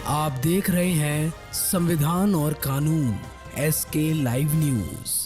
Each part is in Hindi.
आप देख रहे हैं संविधान और कानून SK लाइव न्यूज।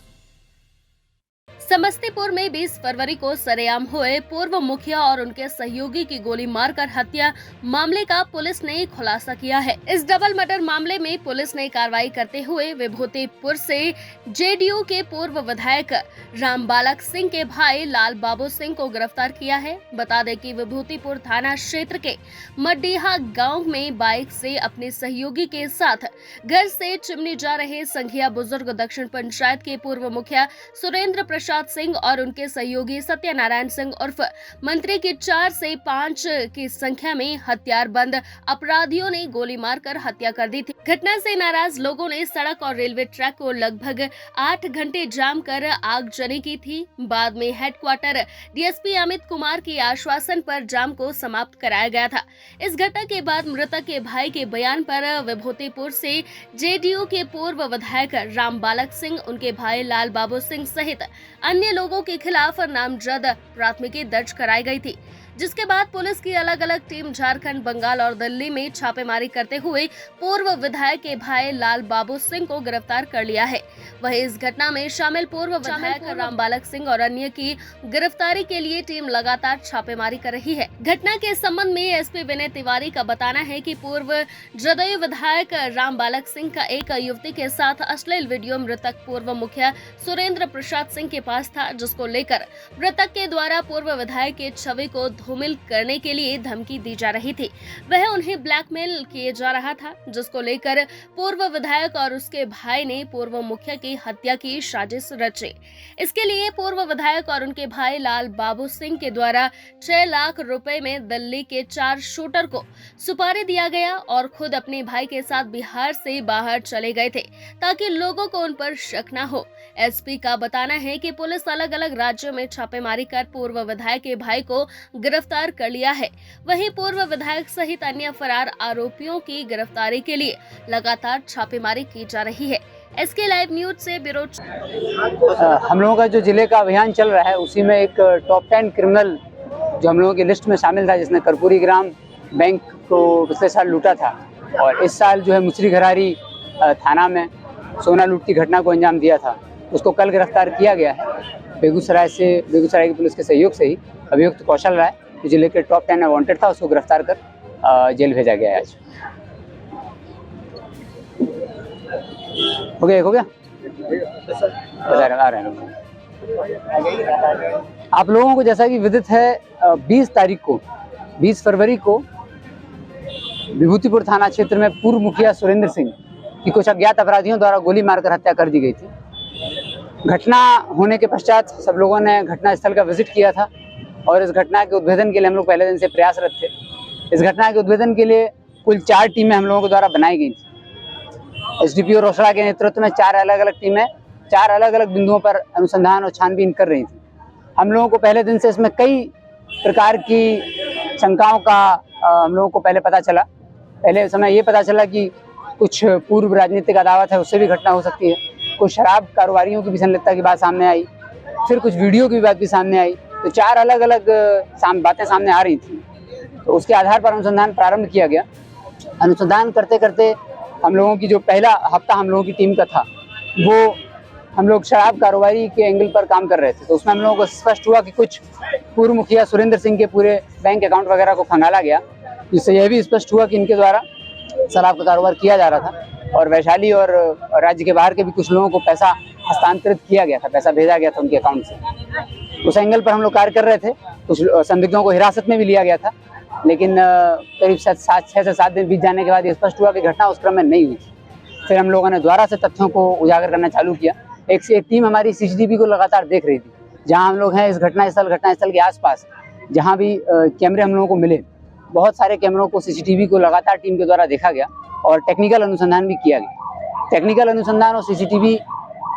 समस्तीपुर में 20 फरवरी को सरेआम हुए पूर्व मुखिया और उनके सहयोगी की गोली मारकर हत्या मामले का पुलिस ने खुलासा किया है। इस डबल मर्डर मामले में पुलिस ने कार्रवाई करते हुए विभूतिपुर से JDU के पूर्व विधायक रामबालक सिंह के भाई लाल बाबू सिंह को गिरफ्तार किया है। बता दें कि विभूतिपुर थाना क्षेत्र के मड्डीहा गाँव में बाइक से अपने सहयोगी के साथ घर से चिमनी जा रहे संघिया बुजुर्ग दक्षिण पंचायत के पूर्व मुखिया सुरेंद्र प्रसाद सिंह और उनके सहयोगी सत्यनारायण सिंह उर्फ मंत्री की 4 से 5 की संख्या में हथियारबंद अपराधियों ने गोली मारकर हत्या कर दी थी। घटना से नाराज लोगों ने सड़क और रेलवे ट्रैक को लगभग 8 घंटे जाम कर आगजनी की थी। बाद में हेडक्वार्टर DSP अमित कुमार के आश्वासन पर जाम को समाप्त कराया गया था। इस घटना के बाद मृतक के भाई के बयान पर विभूतिपुर से JDU के पूर्व विधायक रामबालक सिंह, उनके भाई लाल बाबू सिंह सहित अन्य लोगों के खिलाफ नामजद प्राथमिकी दर्ज कराई गई थी, जिसके बाद पुलिस की अलग अलग टीम झारखंड, बंगाल और दिल्ली में छापेमारी करते हुए पूर्व विधायक के भाई लाल बाबू सिंह को गिरफ्तार कर लिया है। वहीं इस घटना में शामिल पूर्व विधायक रामबालक सिंह और अन्य की गिरफ्तारी के लिए टीम लगातार छापेमारी कर रही है। घटना के संबंध में SP विनय तिवारी का बताना है कि पूर्व जदयू विधायक रामबालक सिंह का एक युवती के साथ अश्लील वीडियो मृतक पूर्व मुखिया सुरेंद्र प्रसाद सिंह के पास था, जिसको लेकर मृतक के द्वारा पूर्व विधायक के छवि को धूमिल करने के लिए धमकी दी जा रही थी। वह उन्हें ब्लैकमेल किए जा रहा था, जिसको लेकर पूर्व विधायक और उसके भाई ने पूर्व मुखिया की हत्या की साजिश रची। इसके लिए पूर्व विधायक और उनके भाई लाल बाबू सिंह के द्वारा 6 लाख रुपए में दिल्ली के 4 शूटर को सुपारी दिया गया और खुद अपने भाई के साथ बिहार से बाहर चले गए थे, ताकि लोगों को उन पर शक न हो। SP का बताना है कि पुलिस अलग अलग राज्यों में छापेमारी कर पूर्व विधायक के भाई को गिरफ्तार कर लिया है। वहीं पूर्व विधायक सहित अन्य फरार आरोपियों की गिरफ्तारी के लिए लगातार छापेमारी की जा रही है। SK लाइव न्यूज से ब्यूरो। हम लोगों का जो जिले का अभियान चल रहा है, उसी में एक टॉप 10 क्रिमिनल जो हम लोगों की लिस्ट में शामिल था, जिसने कर्पूरी ग्राम बैंक को पिछले साल लूटा था और इस साल जो है मुसरी घरारी थाना में सोना लूट की घटना को अंजाम दिया था, उसको कल गिरफ्तार किया गया है। बेगूसराय की पुलिस के सहयोग से ही अभियुक्त कौशल राय जो जिले के टॉप 10 में वांटेड था, उसको गिरफ्तार कर जेल भेजा गया है। आज हो गया आ रहे हैं। आप लोगों को जैसा कि विदित है, 20 फरवरी को विभूतिपुर थाना क्षेत्र में पूर्व मुखिया सुरेंद्र सिंह की कुछ अज्ञात अपराधियों द्वारा गोली मारकर हत्या कर दी गई थी। घटना होने के पश्चात सब लोगों ने घटना स्थल का विजिट किया था और इस घटना के उद्भेदन के लिए हम लोग पहले दिन से प्रयासरत थे। इस घटना के उद्भेदन के लिए कुल 4 टीमें हम लोगों के द्वारा बनाई गई थी। SDPO रोसड़ा के नेतृत्व में 4 अलग अलग टीमें 4 अलग अलग बिंदुओं पर अनुसंधान और छानबीन कर रही थी। हम लोगों को पहले दिन से इसमें कई प्रकार की शंकाओं का हम लोगों को पहले पता चला। पहले समय ये पता चला कि कुछ पूर्व राजनीतिक अदावत है, उससे भी घटना हो सकती है। कुछ शराब कारोबारियों की भी संलिप्तता की बात सामने आई, फिर कुछ वीडियो की बात भी सामने आई। तो 4 अलग अलग बातें सामने आ रही थी, तो उसके आधार पर अनुसंधान प्रारंभ किया गया। अनुसंधान करते करते हम लोगों की जो पहला हफ्ता हम लोगों की टीम का था, वो हम लोग शराब कारोबारी के एंगल पर काम कर रहे थे। तो उसमें हम लोगों को स्पष्ट हुआ कि कुछ पूर्व मुखिया सुरेंद्र सिंह के पूरे बैंक अकाउंट वगैरह को खंगाला गया, जिससे यह भी स्पष्ट हुआ कि इनके द्वारा शराब का कारोबार किया जा रहा था और वैशाली और राज्य के बाहर के भी कुछ लोगों को पैसा हस्तांतरित किया गया था, पैसा भेजा गया था उनके अकाउंट से। उस एंगल पर हम लोग कार्य कर रहे थे। कुछ संदिग्धों को हिरासत में भी लिया गया था, लेकिन करीब 6 से 7 दिन बीत जाने के बाद ये स्पष्ट हुआ कि घटना उस क्रम में नहीं हुई थी। फिर हम लोगों ने दोबारा से तथ्यों को उजागर करना चालू किया। एक से एक टीम हमारी CCTV को लगातार देख रही थी। जहां हम लोग हैं इस घटना स्थल के आसपास, जहां भी कैमरे हम लोगों को मिले, बहुत सारे कैमरों को CCTV को लगातार टीम के द्वारा देखा गया और टेक्निकल अनुसंधान भी किया गया। टेक्निकल अनुसंधान और CCTV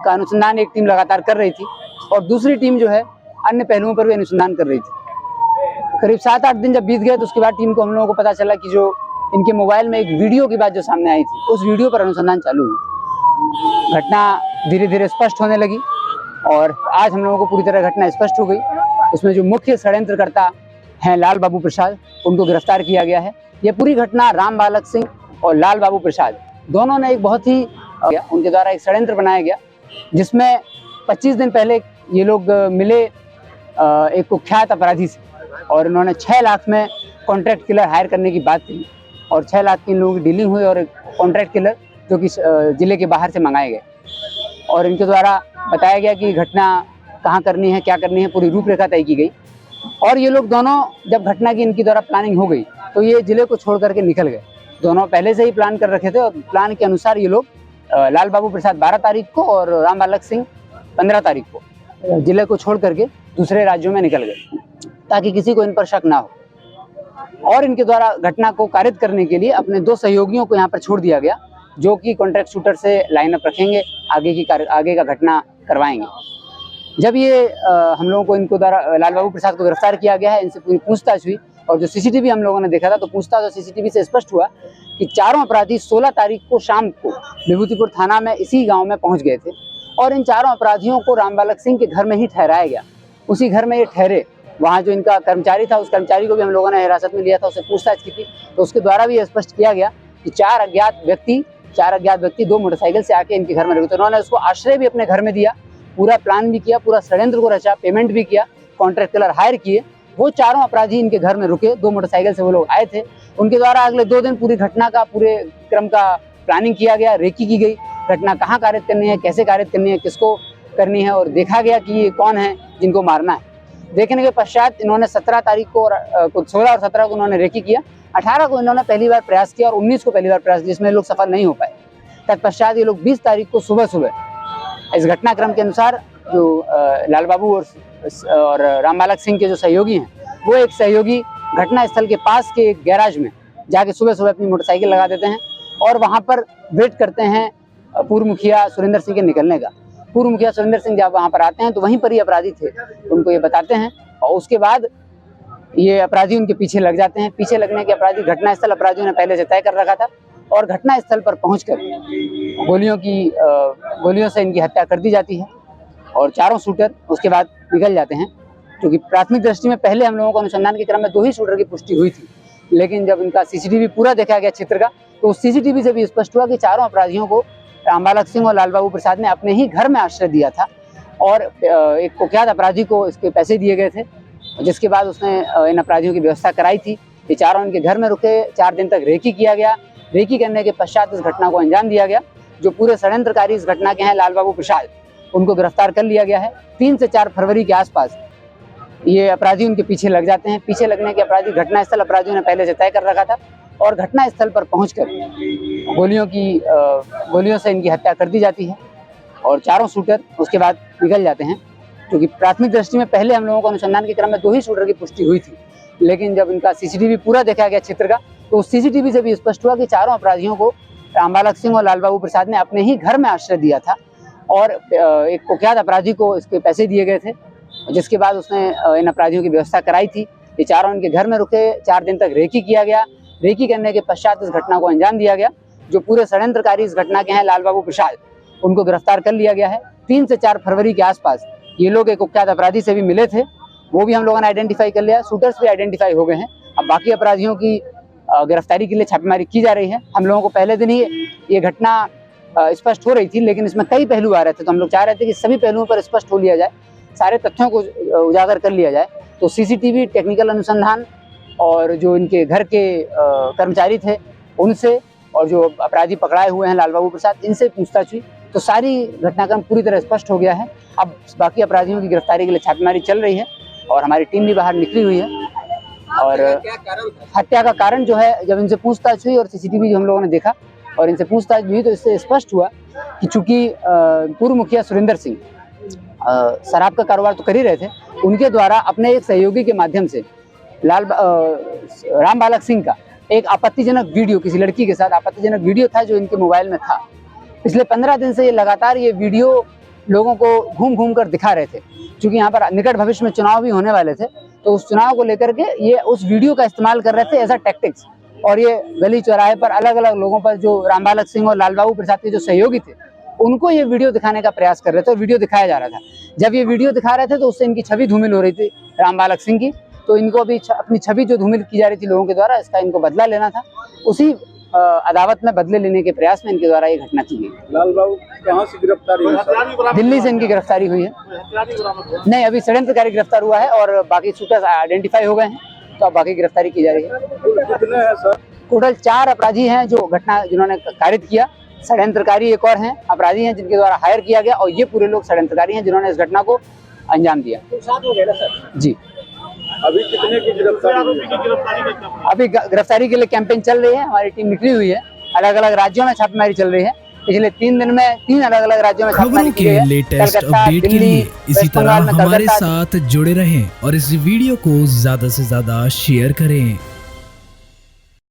का अनुसंधान एक टीम लगातार कर रही थी और दूसरी टीम जो है अन्य पहलुओं पर भी अनुसंधान कर रही थी। करीब 7-8 दिन जब बीत गए तो उसके बाद टीम को हम लोगों को पता चला कि जो इनके मोबाइल में एक वीडियो की बात जो सामने आई थी, उस वीडियो पर अनुसंधान चालू हुआ। घटना धीरे धीरे स्पष्ट होने लगी और आज हम लोगों को पूरी तरह घटना स्पष्ट हो गई। उसमें जो मुख्य षड्यंत्रकर्ता हैं लाल बाबू प्रसाद, उनको गिरफ्तार किया गया है। यह पूरी घटना रामबालक सिंह और लाल बाबू प्रसाद, दोनों ने एक बहुत ही उनके द्वारा एक षड्यंत्र बनाया गया, जिसमें 25 दिन पहले ये लोग मिले एक कुख्यात अपराधी से, और इन्होंने 6 लाख में कॉन्ट्रैक्ट किलर हायर करने की बात की, और 6 लाख की इन लोगों की डीलिंग हुई, और एक कॉन्ट्रैक्ट किलर जो कि जिले के बाहर से मंगाए गए, और इनके द्वारा बताया गया कि घटना कहाँ करनी है, क्या करनी है, पूरी रूपरेखा तय की गई। और ये लोग दोनों, जब घटना की इनकी द्वारा प्लानिंग हो गई तो ये जिले को छोड़ करके निकल गए। दोनों पहले से ही प्लान कर रखे थे, और प्लान के अनुसार ये लोग लाल बाबू प्रसाद 12 तारीख को और राम बालक सिंह 15 तारीख को जिले को छोड़ करके दूसरे राज्यों में निकल गए, ताकि किसी को इन पर शक ना हो। और इनके द्वारा घटना को कारित करने के लिए अपने 2 सहयोगियों को यहाँ पर छोड़ दिया गया, जो कि कॉन्ट्रैक्ट शूटर से लाइन अप रखेंगे, आगे का घटना करवाएंगे। जब ये हम लोगों को इनको द्वारा लाल बाबू प्रसाद को गिरफ्तार किया गया है, इनसे पूरी पूछताछ हुई, और जो सीसीटीवी हम लोगों ने देखा था, तो पूछताछ और सीसीटीवी से स्पष्ट हुआ कि चारों अपराधी 16 तारीख को शाम को विभूतिपुर थाना में इसी गांव में पहुंच गए थे, और इन चारों अपराधियों को राम बालक सिंह के घर में ही ठहराया गया। उसी घर में ये ठहरे, वहाँ जो इनका कर्मचारी था, उस कर्मचारी को भी हम लोगों ने हिरासत में लिया था, उससे पूछताछ की थी, तो उसके द्वारा भी स्पष्ट किया गया कि 4 अज्ञात व्यक्ति 2 मोटरसाइकिल से आके इनके घर में रुके। तो उन्होंने उसको आश्रय भी अपने घर में दिया, पूरा प्लान भी किया, पूरा षड्यंत्र को रचा, पेमेंट भी किया, कॉन्ट्रैक्ट किलर हायर किए। वो चारों अपराधी इनके घर में रुके, 2 मोटरसाइकिल से वो लोग आए थे। उनके द्वारा अगले 2 दिन पूरी घटना का, पूरे क्रम का प्लानिंग किया गया, रेकी की गई, घटना कहाँ कारित करनी है, कैसे कारित करनी है, किसको करनी है, और देखा गया कि ये कौन है जिनको मारना है। देखने के पश्चात इन्होंने 17 तारीख को 16 और 17 को इन्होंने रेकी किया, 18 को इन्होंने पहली बार प्रयास किया, और 19 को पहली बार प्रयास, जिसमें लोग सफल नहीं हो पाए। तत्पश्चात ये लोग 20 तारीख को सुबह इस घटनाक्रम के अनुसार जो लाल बाबू और राम बालक सिंह के जो सहयोगी हैं, वो एक सहयोगी घटना स्थल के पास के एक गैराज में जाके सुबह अपनी मोटरसाइकिल लगा देते हैं, और वहाँ पर वेट करते हैं पूर्व मुखिया सुरेंद्र सिंह के निकलने का। पूर्व मुखिया सुरेंद्र सिंह जब वहाँ पर आते हैं, तो वहीं पर ही अपराधी थे, तो उनको ये बताते हैं, और उसके बाद ये अपराधी उनके पीछे लग जाते हैं। पीछे लगने के अपराधी, घटनास्थल अपराधियों ने पहले से तय कर रखा था, और घटनास्थल पर पहुंचकर गोलियों से इनकी हत्या कर दी जाती है, और चारों शूटर उसके बाद निकल जाते हैं। क्योंकि प्राथमिक दृष्टि में पहले हम लोगों को अनुसंधान के क्रम में 2 ही शूटर की पुष्टि हुई थी, लेकिन जब इनका सीसीटीवी पूरा देखा गया क्षेत्र का, तो उस सीसीटीवी से भी स्पष्ट हुआ कि चारों अपराधियों को राम बालक सिंह और लाल बाबू प्रसाद ने अपने ही घर में आश्रय दिया था, और एक कुख्यात अपराधी को इसके पैसे दिए गए थे, जिसके बाद उसने इन अपराधियों की व्यवस्था कराई थी। ये चारों इनके घर में रुके, 4 दिन तक रेकी किया गया। रेकी करने के पश्चात इस घटना को अंजाम दिया गया। जो पूरे षड्यंत्रकारी इस घटना के हैं लाल बाबू प्रसाद, उनको गिरफ्तार कर लिया गया है। 3 से 4 फरवरी के आसपास ये अपराधी उनके पीछे लग जाते हैं। पीछे लगने के अपराधी, घटनास्थल अपराधियों ने पहले से तय कर रखा था, और घटनास्थल पर पहुंचकर गोलियों से इनकी हत्या कर दी जाती है, और चारों शूटर उसके बाद निकल जाते हैं। क्योंकि प्राथमिक दृष्टि में पहले हम लोगों को अनुसंधान के क्रम में 2 ही शूटर की पुष्टि हुई थी, लेकिन जब इनका सीसीटीवी पूरा देखा गया क्षेत्र का, तो उस सीसीटीवी से भी स्पष्ट हुआ कि चारों अपराधियों को राम बालक सिंह और लाल बाबू प्रसाद ने अपने ही घर में आश्रय दिया था, और एक कुख्यात अपराधी को इसके पैसे दिए गए थे, जिसके बाद उसने इन अपराधियों की व्यवस्था कराई थी। ये चारों इनके घर में रुके, 4 दिन तक रेकी किया गया। रेकी करने के पश्चात इस घटना को अंजाम दिया गया। जो पूरे षड्यंत्रकारी इस घटना के हैं लाल बाबू प्रसाद, उनको गिरफ्तार कर लिया गया है। 3 से 4 फरवरी के आसपास ये लोग एक कुख्यात अपराधी से भी मिले थे, वो भी हम लोगों ने आइडेंटिफाई कर लिया। शूटर्स भी आइडेंटिफाई हो गए हैं। अब बाकी अपराधियों की गिरफ्तारी के लिए छापेमारी की जा रही है। हम लोगों को पहले दिन ही ये घटना स्पष्ट हो रही थी, लेकिन इसमें कई पहलू आ रहे थे, तो हम लोग चाह रहे थे कि सभी पहलुओं पर स्पष्ट हो लिया जाए, सारे तथ्यों को उजागर कर लिया जाए। तो सीसीटीवी, टेक्निकल अनुसंधान, और जो इनके घर के कर्मचारी थे उनसे, और जो अपराधी पकड़ाए हुए हैं लाल बाबू प्रसाद, इनसे पूछताछ हुई, तो सारी घटनाक्रम पूरी तरह स्पष्ट हो गया है। अब बाकी अपराधियों की गिरफ्तारी के लिए छापेमारी चल रही है, और हमारी टीम भी बाहर निकली हुई है। और हत्या का कारण जो है, जब इनसे पूछताछ हुई और सीसीटीवी हम लोगों ने देखा और इनसे पूछताछ भी हुई, तो इससे स्पष्ट हुआ कि चूंकि पूर्व मुखिया सुरेंद्र सिंह शराब का कारोबार तो कर ही रहे थे, उनके द्वारा अपने एक सहयोगी के माध्यम से राम बालक सिंह का एक आपत्तिजनक वीडियो, किसी लड़की के साथ आपत्तिजनक वीडियो था जो इनके मोबाइल में था। पिछले 15 दिन से ये लगातार ये वीडियो लोगों को घूम घूम कर दिखा रहे थे। क्योंकि यहाँ पर निकट भविष्य में चुनाव भी होने वाले थे, तो उस चुनाव को लेकर के ये उस वीडियो का इस्तेमाल कर रहे थे एज अ टैक्टिक्स। और ये गली चौराहे पर अलग अलग लोगों पर, जो राम बालक सिंह और लाल बाबू प्रसाद के जो सहयोगी थे, उनको ये वीडियो दिखाने का प्रयास कर रहे थे, और वीडियो दिखाया जा रहा था। जब ये वीडियो दिखा रहे थे तो उससे इनकी छवि धूमिल हो रही थी राम बालक सिंह की, तो इनको अभी अपनी छवि जो धूमिल की जा रही थी लोगों के द्वारा, इसका इनको बदला लेना था। उसी अदावत में बदले लेने के प्रयास में इनके द्वारा ये घटना की गई। लाल बाबू कहाँ से गिरफ्तारी हुई सर? दिल्ली से इनकी गिरफ्तारी हुई है। नहीं, अभी षड्यंत्रकारी गिरफ्तार हुआ है और बाकी शूटर्स आइडेंटिफाई हो गए हैं, तो अब बाकी गिरफ्तारी की जा रही है। कितने हैं सर? टोटल 4 अपराधी हैं जो घटना जिन्होंने कारित किया। षड्यंत्रकारी एक और हैं, अपराधी हैं जिनके द्वारा हायर किया गया, और ये पूरे लोग षड्यंत्रकारी हैं जिन्होंने इस घटना को अंजाम दिया। जी, अभी कितने की गिरफ्तारी हुई है? अभी गिरफ्तारी के लिए कैंपेन चल रही है, हमारी टीम निकली हुई है। अलग अलग राज्यों में छापेमारी चल रही है। पिछले 3 दिन में 3 अलग अलग राज्यों में छापेमारी खबरों की गई के है। लेटेस्ट कलकत्ता, अपडेट के दिल्ली, लिए इसी वेस्ट तरह बंगाल में हमारे कलकत्ता, साथ जुड़े रहें और इस वीडियो को ज्यादा से ज्यादा शेयर करें।